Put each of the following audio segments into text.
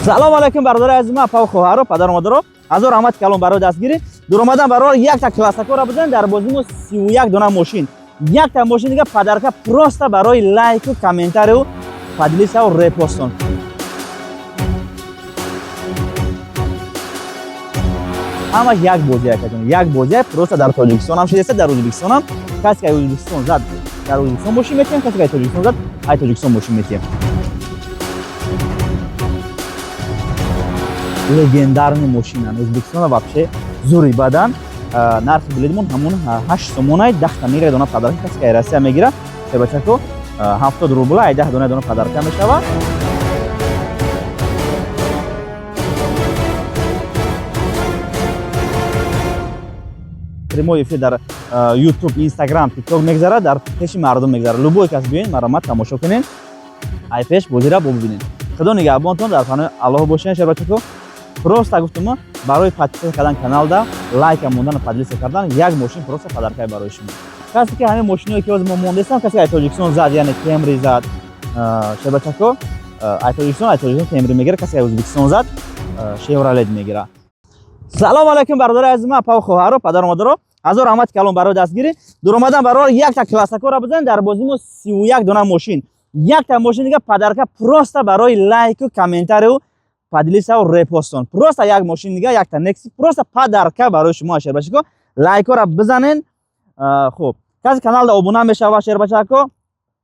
салом алайкум бародари азиз, апа хоҳаро, падару модаро, ҳазор раҳмат калом барои дастгирӣ. Дур омадам барои якта классакора бузан дар бозимо 31 дона мошин. Якта мошин дига падарка просто барои лайку, комментарию, поделисау репостон. Ҳамаш як бозия кадон, як бозия просто дар Тоҷикистон ҳам шидеста, дар Ӯзбекистон ҳам. Касе ки Ӯзбекистон зад, дар Ӯзбекистон мошин метиҳем, касе ки Тоҷикистон зад, ай Тоҷикистон мошин метиҳем. Легендарный мошина Ӯзбекистон вообще зури бадан нархи билетмон ҳамон 8 сомонай 10 та мегира дона падарка, касе ки Россия мегира бачако 70 рубла ай 10 дона падарка мешава. Прямой эфир дар YouTube, Instagram, TikTok мегзара, дар пеши мардум мегзара. Любой кас биёин, маромат тамошо кунен. Ай пеш бозира бубинен. Худо нигаҳбонтон дар паноҳи Аллоҳ бошен шербачако. Просто гуфтам барои подписка кардан каналда, лайк мондан, поделиса кардан як мошин просто подаркай барои шумо. Касе ки ҳамин мошинои ки ҳозир мо мондестам, касе ки Тоҷикистон зад, яъне Кемри зад, шербачако, ай Тоҷикистон Кемри мегира, касе ки Ӯзбекистон зад, Chevrolet мегира. салом алайкум бародари азиз, апа хоҳаро, падару модаро, ҳазор раҳмат калом барои дастгирӣ. Дур омадам барои якта классакора бузан дар бозимо 31 дона мошин. Якта мошин дига падарка просто барои лайку, комментарию, поделисау репостон. Просто як мошин дига, якта Nexi, просто падарка барои шумо шербачако. Лайкора бизанен. Хуб, касе каналда обуна мешава шербачако,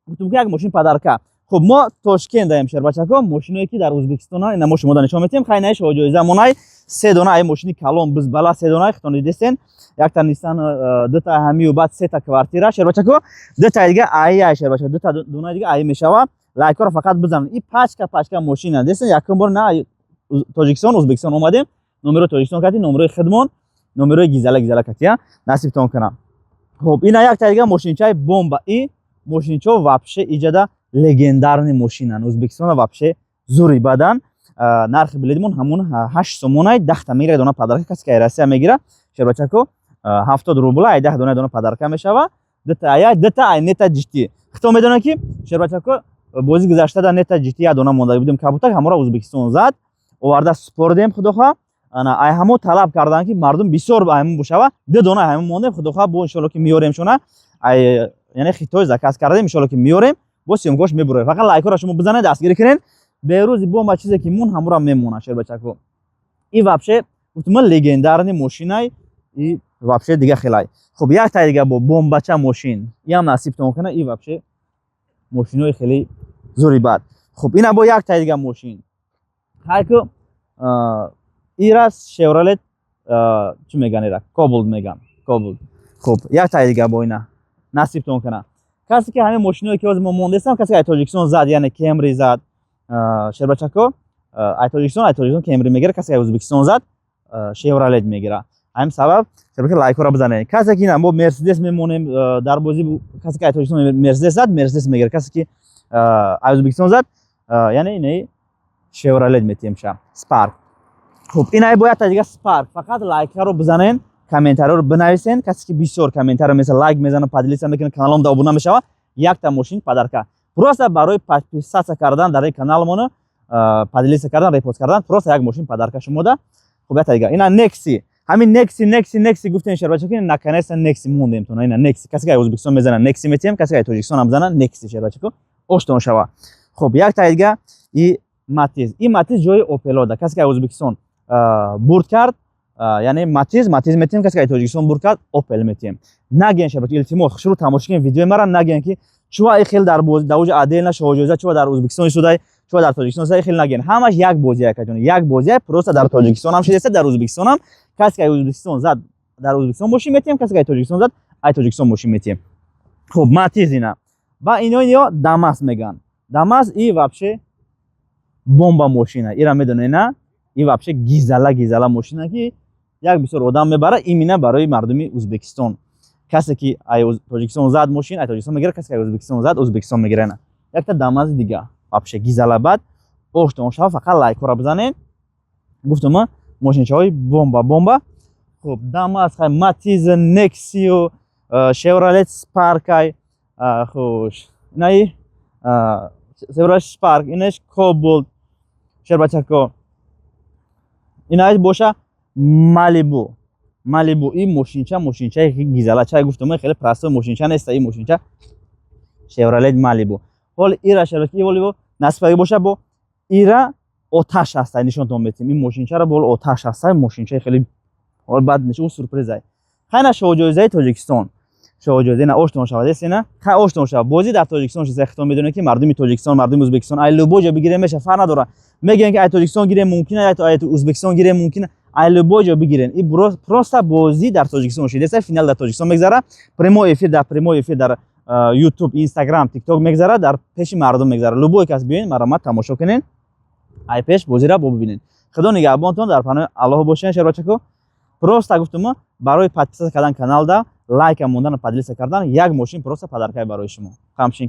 гуфтам ки як мошин падарка. Хуб, мо Тошкент даем шербачако, мошиное ки дар Ӯзбекистон ина мо шумо нишон метем, хайнаи шоҳоҷоиза монай 3 дона ай мошини калон бизбала 3 дона хитон дидестен. Якта Nissan дута ҳамию баъд 3 та квартира шербачако, дута дига ай шербачако, дута дона дига ай мешава. Лайкора фақат бизанен. И пачка мошина дестен, якум бор на Тоҷикистон, Ӯзбекистон омадем. Номерои Тоҷикистон кати, номерои Хидмон, номерои Гизала кати, насибтон кунам. Хуб, ина якта дига мошинчаи бомба. И мошинчо вообще иҷада легендарный мошина Ӯзбекистон вообще зури бадан. Нархи билетмон ҳамон 8 сомонай 10 та мегира дона падарка, касе ки Россия мегира шербачако 70 рубла ай 10 дона падарка мешава. Дута ай нета GT. Хто медона ки шербачако бози гузашта да нета GT я дона монда будем кабутак ҳамора Ӯзбекистон зад оварда спордем худоха. Ана ай ҳамо талаб кардан ки мардум бисёр ҳамон бошава. 2 дона ҳамон мондем худоха бо иншоалло ки миёрем шуна. Ай яъне хитой заказ кардем иншоалло ки миёрем. Бо сиёмкош мебурем. Фақат лайкора шумо бизанед, дастгирӣ кунен. Берӯзи бомба чизе ки мон ҳамура мемона шербачако. И вообще гуфтам легендарный мошинай и вообще дига хелай. Хуб, якта дига бо бомбача мошин. Иам насибтон кана и вообще мошинои хеле зури бад. Хуб, ина бо якта дига мошин. Хайку ирас Chevrolet чӣ меган ира? Cobalt меган. Cobalt. Хуб, якта дига бо ина насибтон кана. Касе ки ҳамин мошинои ки ҳозир мо мондестам, касе ки Тоҷикистон зад, яъне Кемри зад, шербачако, ай Тоҷикистон Кемри мегира, касе ки Ӯзбекистон зад, Chevrolet мегира. ҳамин сабаб шербачако лайкора бизанед. Касе ки мо Mercedes мемонем дар бози, касе ки ай Тоҷикистон Mercedes зад, Mercedes мегира, касе ки ай Ӯзбекистон зад, яъне ина Chevrolet метиҳем ша, Spark. Хуб, ина бо якта дига Spark. Фақат лайкаро бизанен, комментарро бинависен. Касе ки бисёр комментарро мезана, лайк мезана, поделиса мекунад, каналам да обуна мешава, якта мошин падарка. Просто барои подписация кардан дар каналмон, поделиса кардан, репост кардан, просто як мошин падарка шумода. Хуб, якта дига ина Nexi. Ҳамин Nexi гуфтем шербачако, ки наконец Nexi мондем то, ина Nexi. Касе ки Ӯзбекистон мезана Nexi метиҳем, касе ки Тоҷикистон ҳам мезана Nexi шербачако. Оштон шава. Хуб, якта дига и Matiz. И Matiz ҷои Opel-ода. Касе ки Ӯзбекистон бурд кард, яъне Matiz метиҳем, касе ки Тоҷикистон бурд кард, Opel метиҳем. Нагиен шербачако, илтимос хушрӯ тамошо кунед видеои мара, нагиен ки чува хел дар бози отдельно шоҳоҷоиза, чува дар Ӯзбекистон истодай, чува дар Тоҷикистон истодай, хел нагиен. Ҳамаш як бозия каҷон, як бозия просто дар Тоҷикистон ҳам шидеста, дар Ӯзбекистон ҳам. Касе ки Ӯзбекистон зад, дар Ӯзбекистон мошин метиҳем, касе ки Тоҷикистон зад, ай Тоҷикистон мошин метиҳем. Хуб, Matiz ина. Ба ино Damas меган. Damas и вообще бомба мошина. Ира медонед на? И вообще гизала мошина ки як бисёр одам мебара, именно барои мардуми Ӯзбекистон. Касе ки ай Тоҷикистон зад мошин, ай Тоҷикистон мегира, касе ки Ӯзбекистон зад, Ӯзбекистон мегира ина. Якта Damas дига. Вообще гизала бад. Оштон шава, фақат лайкора бизанед. Гуфтам мошинчаҳои бомба. Хуб, Damas, Matiz, Nexi, Chevrolet Spark ай. Хуш. Инаи Chevrolet Spark, инаш Cobalt шербачако. Инаҳоят боша Malibu ин мошинчаи гизала чай гуфтам хеле простой мошинча нест. Ин мошинча Chevrolet Malibu. Ҳол ира шароки воливо насбат боша бо ира оташ аст нишонтон метим. Ин мошинчаро бо оташ аст. Мошинчаи хеле ҳол бад нишон сюрпризай. Хайна шоҳҷоизаи Тоҷикистон. Шоҳҷоиза на оштон шавад эсена. Хай оштон шавад. Бозӣ дар Тоҷикистон чиза хитон медонед ки мардуми Тоҷикистон, мардуми Ӯзбекистон ай любой ҷо бигирем меша фарқ надора. Мегӯянд ки ай Тоҷикистон гирем мумкин аст, ай Ӯзбекистон гирем мумкин аст. Ай любой ҷо бигирен. И просто бозӣ дар Тоҷикистон шуд. Эса финал дар Тоҷикистон мегзара. Прямой эфир дар YouTube, Instagram, TikTok мегзара, дар пеши мардум мегзара. Любой кас биёед маромад тамошо кунед. Ай пеш бозира бубинед. Худо нигаҳбонтон дар паноҳи Аллоҳ бошед. Шарбачако просто гуфтам барои подписат кардан каналда лайка мондан, поделиться кардан як мошин просто подаркай барои шумо. Камшин